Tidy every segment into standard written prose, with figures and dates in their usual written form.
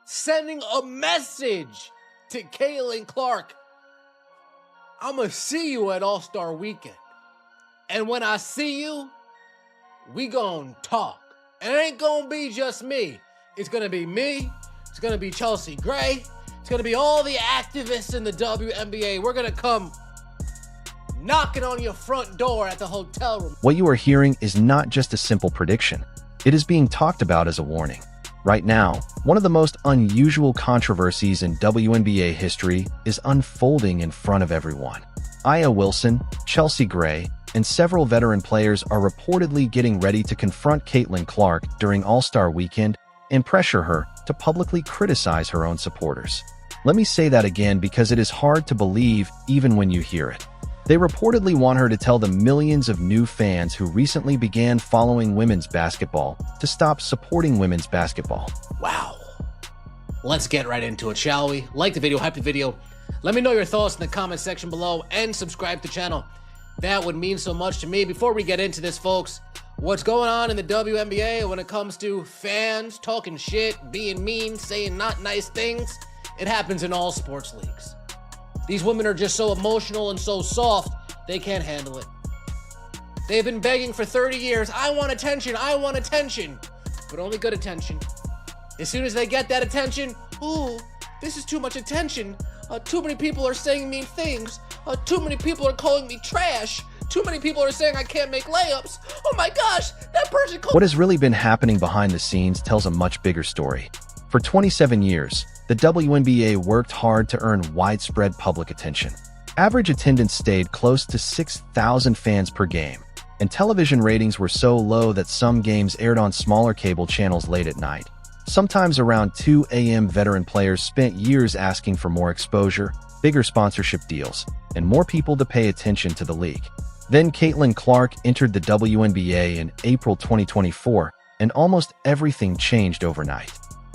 sending a message to Caitlin Clark. I'm going to see you at All-Star Weekend. And when I see you, we gonna talk. And it ain't gonna be just me. It's gonna be me. It's gonna be Chelsea Gray. It's gonna be all the activists in the WNBA. We're gonna come knocking on your front door at the hotel room. What you are hearing is not just a simple prediction. It is being talked about as a warning. Right now, one of the most unusual controversies in WNBA history is unfolding in front of everyone. Aya Wilson, Chelsea Gray, and several veteran players are reportedly getting ready to confront Caitlin Clark during All-Star Weekend and pressure her to publicly criticize her own supporters. Let me say that again because it is hard to believe even when you hear it. They reportedly want her to tell the millions of new fans who recently began following women's basketball to stop supporting women's basketball. Wow. Let's get right into it, shall we? Like the video, hype the video. Let me know your thoughts in the comment section below and subscribe to the channel. That would mean so much to me. Before we get into this, folks, what's going on in the WNBA when it comes to fans talking shit, being mean, saying not nice things? It happens in all sports leagues. These women are just so emotional and so soft, they can't handle it. They've been begging for 30 years, I want attention, but only good attention. As soon as they get that attention, ooh, this is too much attention. Too many people are saying mean things. Too many people are calling me trash. Too many people are saying I can't make layups. Oh my gosh, that person called— What has really been happening behind the scenes tells a much bigger story. For 27 years, the WNBA worked hard to earn widespread public attention. Average attendance stayed close to 6,000 fans per game, and television ratings were so low that some games aired on smaller cable channels late at night. Sometimes around 2 a.m. veteran players spent years asking for more exposure, bigger sponsorship deals, and more people to pay attention to the league. Then Caitlin Clark entered the WNBA in April 2024, and almost everything changed overnight.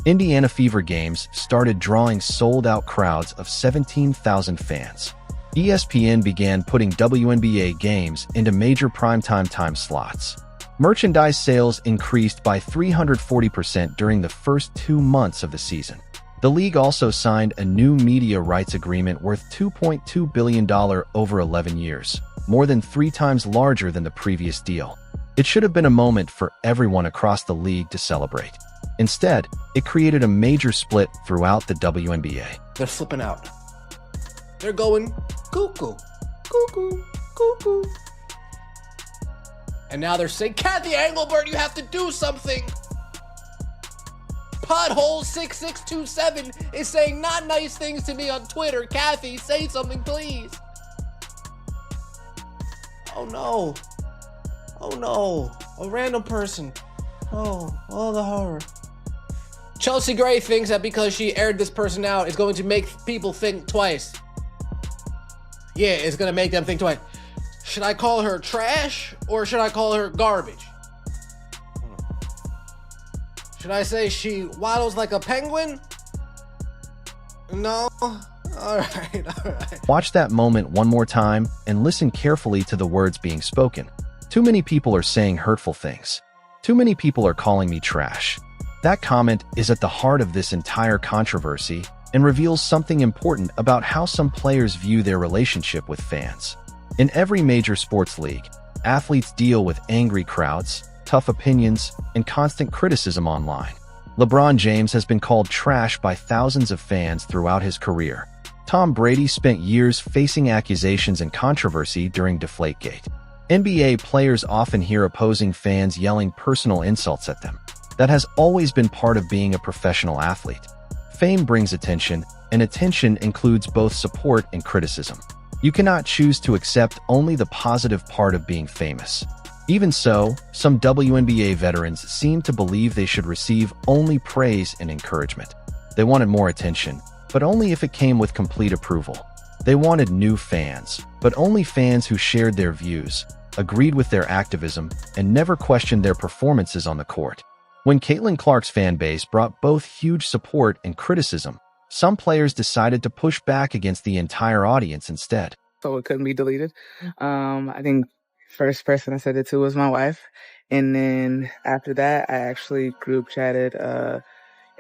Indiana Fever games started drawing sold-out crowds of 17,000 fans. ESPN began putting WNBA games into major primetime time slots. Merchandise sales increased by 340% during the first 2 months of the season. The league also signed a new media rights agreement worth $2.2 billion over 11 years, more than 3 times larger than the previous deal. It should have been a moment for everyone across the league to celebrate. Instead, it created a major split throughout the WNBA. They're flipping out. They're going cuckoo, cuckoo, cuckoo. And now they're saying, Kathy Engelbert, you have to do something. Pothole6627 is saying not nice things to me on Twitter. Kathy, say something, please. Oh no. Oh no. A random person. Oh, all the horror. Chelsea Gray thinks that because she aired this person out, it's going to make people think twice. Yeah, it's going to make them think twice. Should I call her trash or should I call her garbage? Should I say she waddles like a penguin? No? Alright. Watch that moment one more time and listen carefully to the words being spoken. Too many people are saying hurtful things. Too many people are calling me trash. That comment is at the heart of this entire controversy and reveals something important about how some players view their relationship with fans. In every major sports league, athletes deal with angry crowds, tough opinions, and constant criticism online. LeBron James has been called trash by thousands of fans throughout his career. Tom Brady spent years facing accusations and controversy during Deflategate. NBA players often hear opposing fans yelling personal insults at them. That has always been part of being a professional athlete. Fame brings attention, and attention includes both support and criticism. You cannot choose to accept only the positive part of being famous. Even so, some WNBA veterans seem to believe they should receive only praise and encouragement. They wanted more attention, but only if it came with complete approval. They wanted new fans, but only fans who shared their views, agreed with their activism, and never questioned their performances on the court. When Caitlin Clark's fan base brought both huge support and criticism, some players decided to push back against the entire audience instead. So it couldn't be deleted. I think first person I said it to was my wife. And then after that, I actually group chatted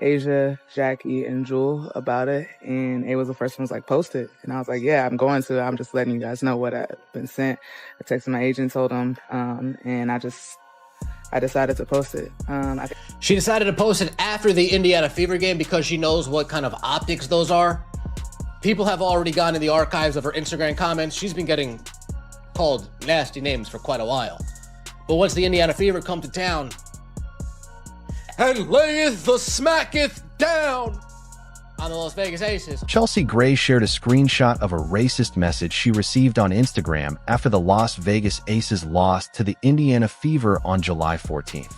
Asia, Jackie, and Jewel about it, and it was the first one was like, post it. And I was like, yeah, I'm going to. I'm just letting you guys know what I've been sent. I texted my agent, told him, and I decided to post it. She decided to post it after the Indiana Fever game because she knows what kind of optics those are. People have already gone in the archives of her Instagram comments. She's been getting called nasty names for quite a while. But once the Indiana Fever come to town, and layeth the smacketh down on the Las Vegas Aces. Chelsea Gray shared a screenshot of a racist message she received on Instagram after the Las Vegas Aces lost to the Indiana Fever on July 14th.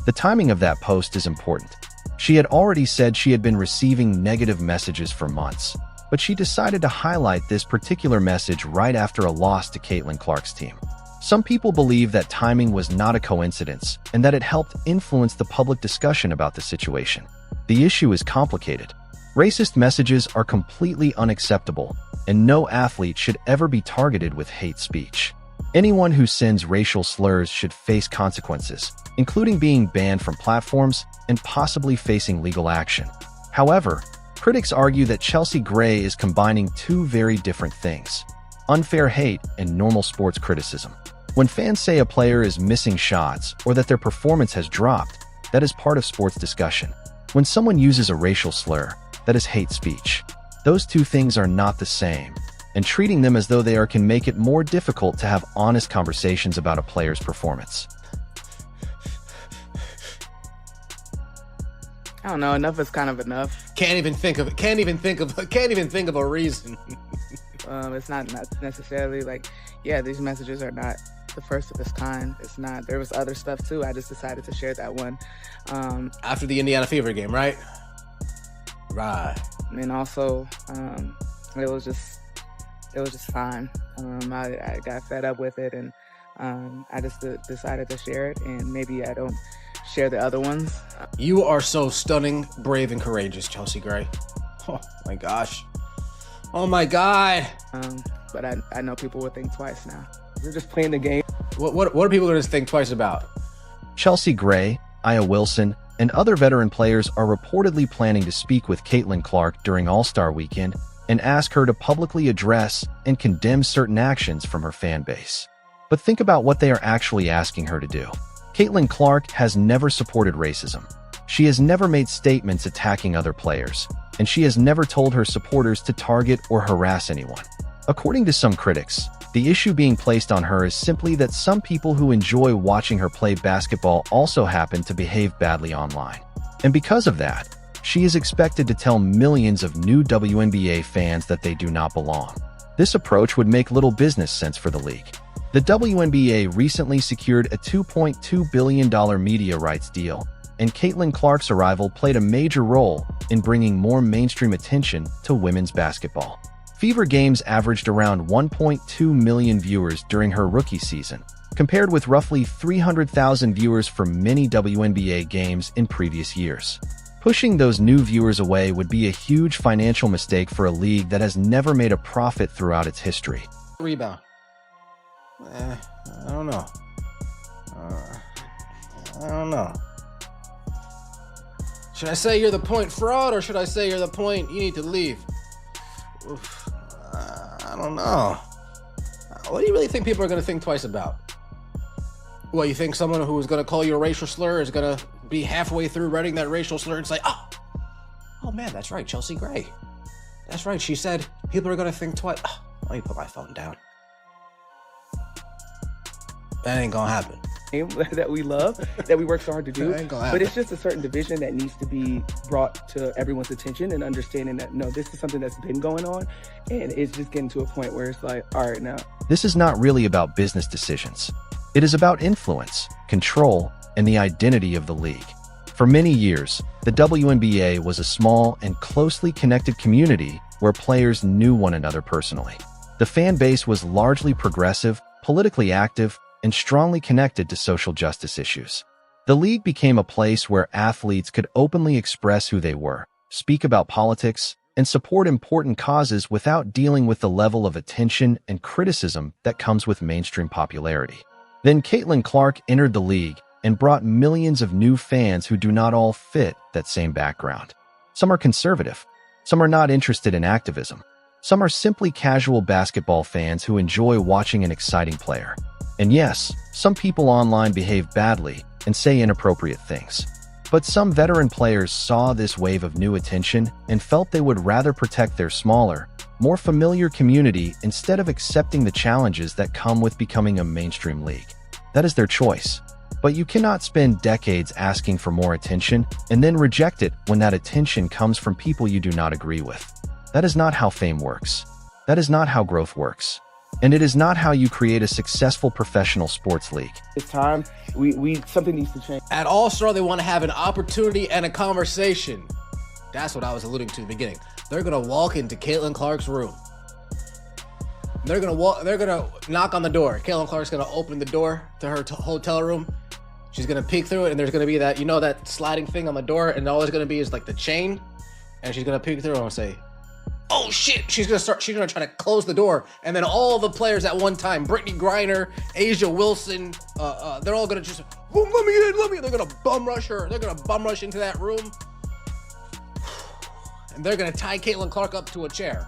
The timing of that post is important. She had already said she had been receiving negative messages for months, but she decided to highlight this particular message right after a loss to Caitlin Clark's team. Some people believe that timing was not a coincidence and that it helped influence the public discussion about the situation. The issue is complicated. Racist messages are completely unacceptable, and no athlete should ever be targeted with hate speech. Anyone who sends racial slurs should face consequences, including being banned from platforms and possibly facing legal action. However, critics argue that Chelsea Gray is combining two very different things: unfair hate and normal sports criticism. When fans say a player is missing shots or that their performance has dropped, that is part of sports discussion. When someone uses a racial slur, that is hate speech. Those two things are not the same, and treating them as though they are can make it more difficult to have honest conversations about a player's performance. I don't know. Enough is kind of enough. Can't even think of a reason. It's not necessarily like, yeah, these messages are not the first of its kind. It's not. There was other stuff too. I just decided to share that one. After the Indiana Fever game, right? Right. And also, it was just fine. I got fed up with it, and I just decided to share it. And maybe I don't share the other ones. You are so stunning, brave, and courageous, Chelsea Gray. Oh my gosh. Oh my God. But I know people would think twice now. We're just playing the game. What are people going to think twice about? Chelsea Gray, Aya Wilson, and other veteran players are reportedly planning to speak with Caitlin Clark during All-Star Weekend and ask her to publicly address and condemn certain actions from her fan base. But think about what they are actually asking her to do. Caitlin Clark has never supported racism. She has never made statements attacking other players, and she has never told her supporters to target or harass anyone. According to some critics, the issue being placed on her is simply that some people who enjoy watching her play basketball also happen to behave badly online. And because of that, she is expected to tell millions of new WNBA fans that they do not belong. This approach would make little business sense for the league. The WNBA recently secured a $2.2 billion media rights deal, and Caitlin Clark's arrival played a major role in bringing more mainstream attention to women's basketball. Fever games averaged around 1.2 million viewers during her rookie season, compared with roughly 300,000 viewers for many WNBA games in previous years. Pushing those new viewers away would be a huge financial mistake for a league that has never made a profit throughout its history. Rebound. I don't know. I don't know. Should I say you're the point fraud, or should I say you're the point you need to leave? Oof. I don't know. What do you really think people are going to think twice about? Well, you think someone who is going to call you a racial slur is going to be halfway through writing that racial slur and say, oh man, that's right, Chelsea Gray. That's right, she said people are going to think twice. Oh, let me put my phone down. That ain't going to happen. That we love, that we work so hard to do, but it's just a certain division that needs to be brought to everyone's attention and understanding that, no, this is something that's been going on, and it's just getting to a point where it's like, all right, now. This is not really about business decisions. It is about influence, control, and the identity of the league. For many years, the WNBA was a small and closely connected community where players knew one another personally. The fan base was largely progressive, politically active, and strongly connected to social justice issues. The league became a place where athletes could openly express who they were, speak about politics, and support important causes without dealing with the level of attention and criticism that comes with mainstream popularity. Then Caitlin Clark entered the league, and brought millions of new fans who do not all fit that same background. Some are conservative. Some are not interested in activism. Some are simply casual basketball fans who enjoy watching an exciting player. And yes, some people online behave badly and say inappropriate things. But some veteran players saw this wave of new attention and felt they would rather protect their smaller, more familiar community instead of accepting the challenges that come with becoming a mainstream league. That is their choice. But you cannot spend decades asking for more attention and then reject it when that attention comes from people you do not agree with. That is not how fame works. That is not how growth works. And it is not how you create a successful professional sports league. It's time. Something needs to change. At All-Star, they want to have an opportunity and a conversation. That's what I was alluding to in the beginning. They're going to walk into Caitlin Clark's room. They're going to knock on the door. Caitlin Clark's going to open the door to her hotel room. She's going to peek through it, and there's going to be that, that sliding thing on the door, and all there's going to be is like the chain. And she's going to peek through and say, oh shit, she's going to try to close the door. And then all the players at one time, Brittany Griner, Asia Wilson, they're all going to just, oh, let me in. They're going to bum rush her. They're going to bum rush into that room. And they're going to tie Caitlin Clark up to a chair.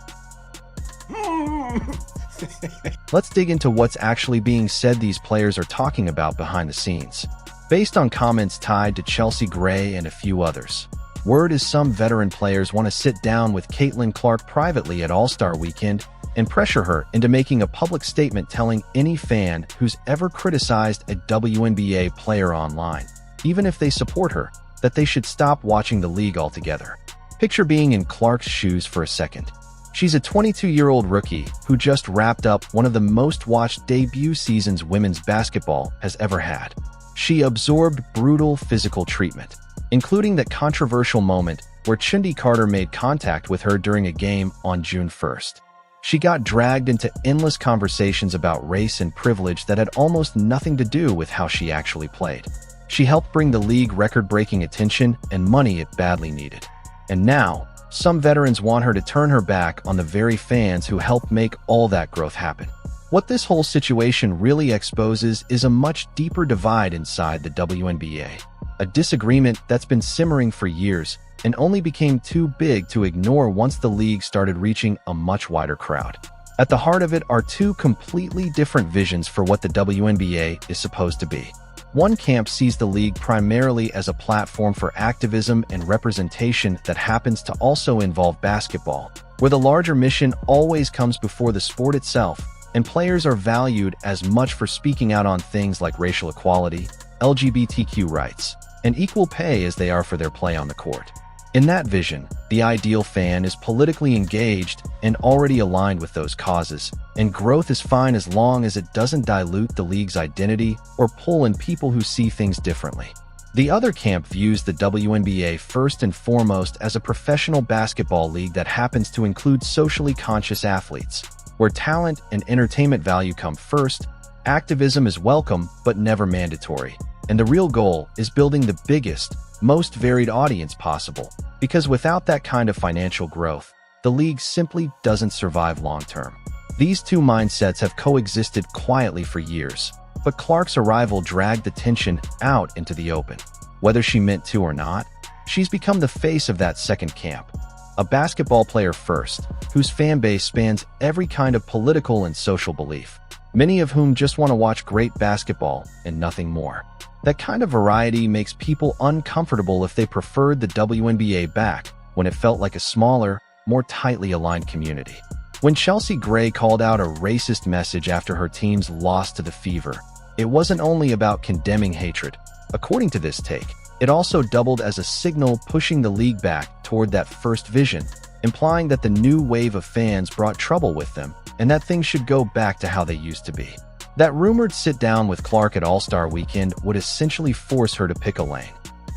Let's dig into what's actually being said these players are talking about behind the scenes. Based on comments tied to Chelsea Gray and a few others, word is some veteran players want to sit down with Caitlin Clark privately at All-Star Weekend and pressure her into making a public statement telling any fan who's ever criticized a WNBA player online, even if they support her, that they should stop watching the league altogether. Picture being in Clark's shoes for a second. She's a 22-year-old rookie who just wrapped up one of the most-watched debut seasons women's basketball has ever had. She absorbed brutal physical treatment, including that controversial moment where Chindi Carter made contact with her during a game on June 1st. She got dragged into endless conversations about race and privilege that had almost nothing to do with how she actually played. She helped bring the league record-breaking attention and money it badly needed. And now, some veterans want her to turn her back on the very fans who helped make all that growth happen. What this whole situation really exposes is a much deeper divide inside the WNBA, a disagreement that's been simmering for years and only became too big to ignore once the league started reaching a much wider crowd. At the heart of it are two completely different visions for what the WNBA is supposed to be. One camp sees the league primarily as a platform for activism and representation that happens to also involve basketball, where the larger mission always comes before the sport itself, and players are valued as much for speaking out on things like racial equality, LGBTQ rights, and equal pay as they are for their play on the court. In that vision, the ideal fan is politically engaged and already aligned with those causes, and growth is fine as long as it doesn't dilute the league's identity or pull in people who see things differently. The other camp views the WNBA first and foremost as a professional basketball league that happens to include socially conscious athletes, where talent and entertainment value come first. Activism is welcome but never mandatory, and the real goal is building the biggest, most varied audience possible, because without that kind of financial growth, the league simply doesn't survive long-term. These two mindsets have coexisted quietly for years, but Clark's arrival dragged the tension out into the open. Whether she meant to or not, she's become the face of that second camp, a basketball player first, whose fan base spans every kind of political and social belief, many of whom just want to watch great basketball and nothing more. That kind of variety makes people uncomfortable if they preferred the WNBA back when it felt like a smaller, more tightly aligned community. When Chelsea Gray called out a racist message after her team's loss to the Fever, it wasn't only about condemning hatred. According to this take, it also doubled as a signal pushing the league back toward that first vision, implying that the new wave of fans brought trouble with them and that things should go back to how they used to be. That rumored sit-down with Clark at All-Star Weekend would essentially force her to pick a lane.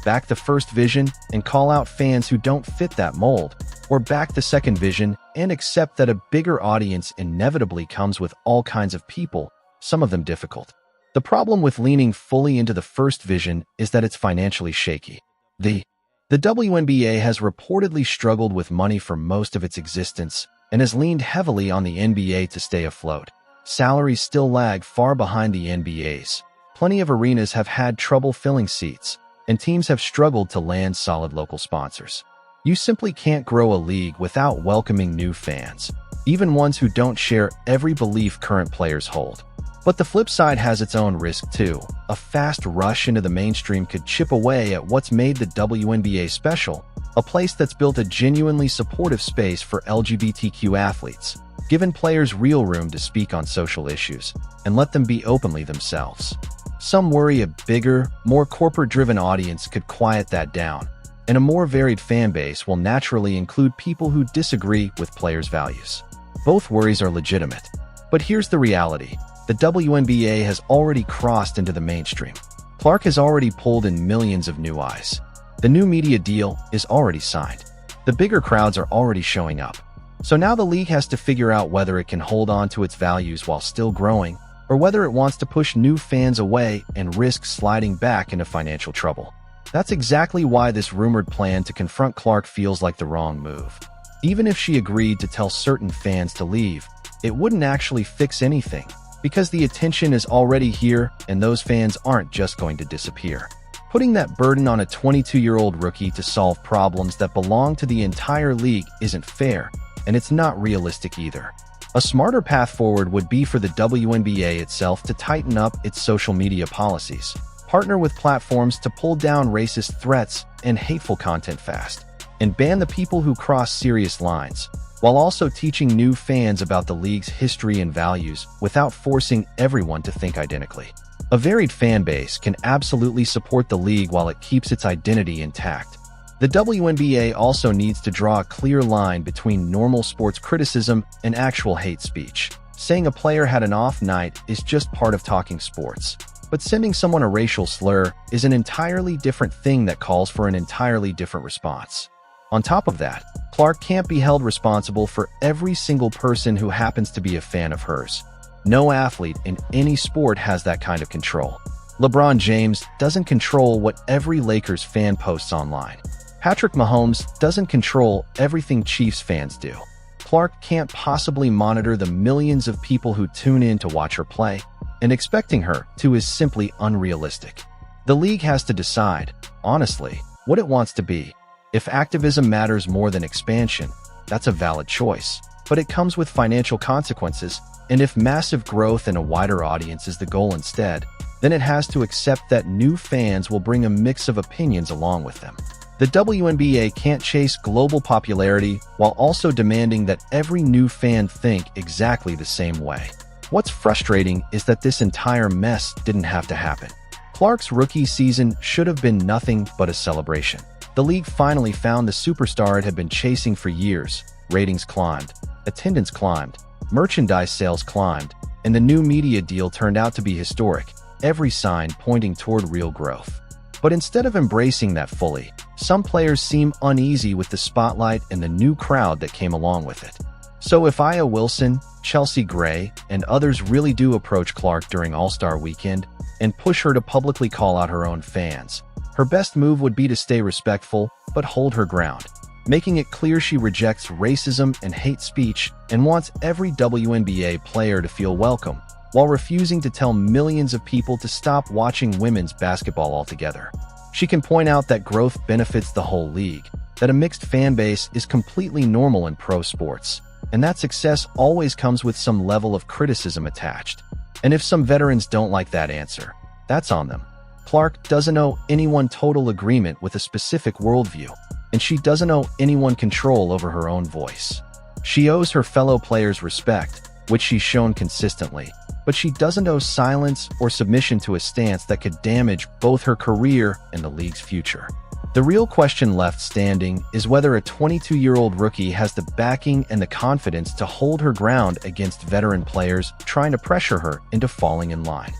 Back the first vision and call out fans who don't fit that mold, or back the second vision and accept that a bigger audience inevitably comes with all kinds of people, some of them difficult. The problem with leaning fully into the first vision is that it's financially shaky. The WNBA has reportedly struggled with money for most of its existence and has leaned heavily on the NBA to stay afloat. Salaries still lag far behind the NBA's, plenty of arenas have had trouble filling seats, and teams have struggled to land solid local sponsors. You simply can't grow a league without welcoming new fans, even ones who don't share every belief current players hold. But the flip side has its own risk too. A fast rush into the mainstream could chip away at what's made the WNBA special, a place that's built a genuinely supportive space for LGBTQ athletes, given players real room to speak on social issues, and let them be openly themselves. Some worry a bigger, more corporate-driven audience could quiet that down, and a more varied fan base will naturally include people who disagree with players' values. Both worries are legitimate, but here's the reality. The WNBA has already crossed into the mainstream. Clark has already pulled in millions of new eyes. The new media deal is already signed. The bigger crowds are already showing up. So now the league has to figure out whether it can hold on to its values while still growing, or whether it wants to push new fans away and risk sliding back into financial trouble. That's exactly why this rumored plan to confront Clark feels like the wrong move. Even if she agreed to tell certain fans to leave, it wouldn't actually fix anything, because the attention is already here and those fans aren't just going to disappear. Putting that burden on a 22-year-old rookie to solve problems that belong to the entire league isn't fair, and it's not realistic either. A smarter path forward would be for the WNBA itself to tighten up its social media policies, partner with platforms to pull down racist threats and hateful content fast, and ban the people who cross serious lines, while also teaching new fans about the league's history and values without forcing everyone to think identically. A varied fan base can absolutely support the league while it keeps its identity intact. The WNBA also needs to draw a clear line between normal sports criticism and actual hate speech. Saying a player had an off night is just part of talking sports, but sending someone a racial slur is an entirely different thing that calls for an entirely different response. On top of that, Clark can't be held responsible for every single person who happens to be a fan of hers. No athlete in any sport has that kind of control. LeBron James doesn't control what every Lakers fan posts online. Patrick Mahomes doesn't control everything Chiefs fans do. Clark can't possibly monitor the millions of people who tune in to watch her play, and expecting her to is simply unrealistic. The league has to decide, honestly, what it wants to be. If activism matters more than expansion, that's a valid choice, but it comes with financial consequences, and if massive growth and a wider audience is the goal instead, then it has to accept that new fans will bring a mix of opinions along with them. The WNBA can't chase global popularity while also demanding that every new fan think exactly the same way. What's frustrating is that this entire mess didn't have to happen. Clark's rookie season should have been nothing but a celebration. The league finally found the superstar it had been chasing for years. Ratings climbed, attendance climbed, merchandise sales climbed, and the new media deal turned out to be historic, every sign pointing toward real growth. But instead of embracing that fully, some players seem uneasy with the spotlight and the new crowd that came along with it. So if Aya Wilson, Chelsea Gray, and others really do approach Clark during All-Star Weekend and push her to publicly call out her own fans, her best move would be to stay respectful but hold her ground, making it clear she rejects racism and hate speech and wants every WNBA player to feel welcome, while refusing to tell millions of people to stop watching women's basketball altogether. She can point out that growth benefits the whole league, that a mixed fan base is completely normal in pro sports, and that success always comes with some level of criticism attached. And if some veterans don't like that answer, that's on them. Clark doesn't owe anyone total agreement with a specific worldview, and she doesn't owe anyone control over her own voice. She owes her fellow players respect, which she's shown consistently, but she doesn't owe silence or submission to a stance that could damage both her career and the league's future. The real question left standing is whether a 22-year-old rookie has the backing and the confidence to hold her ground against veteran players trying to pressure her into falling in line.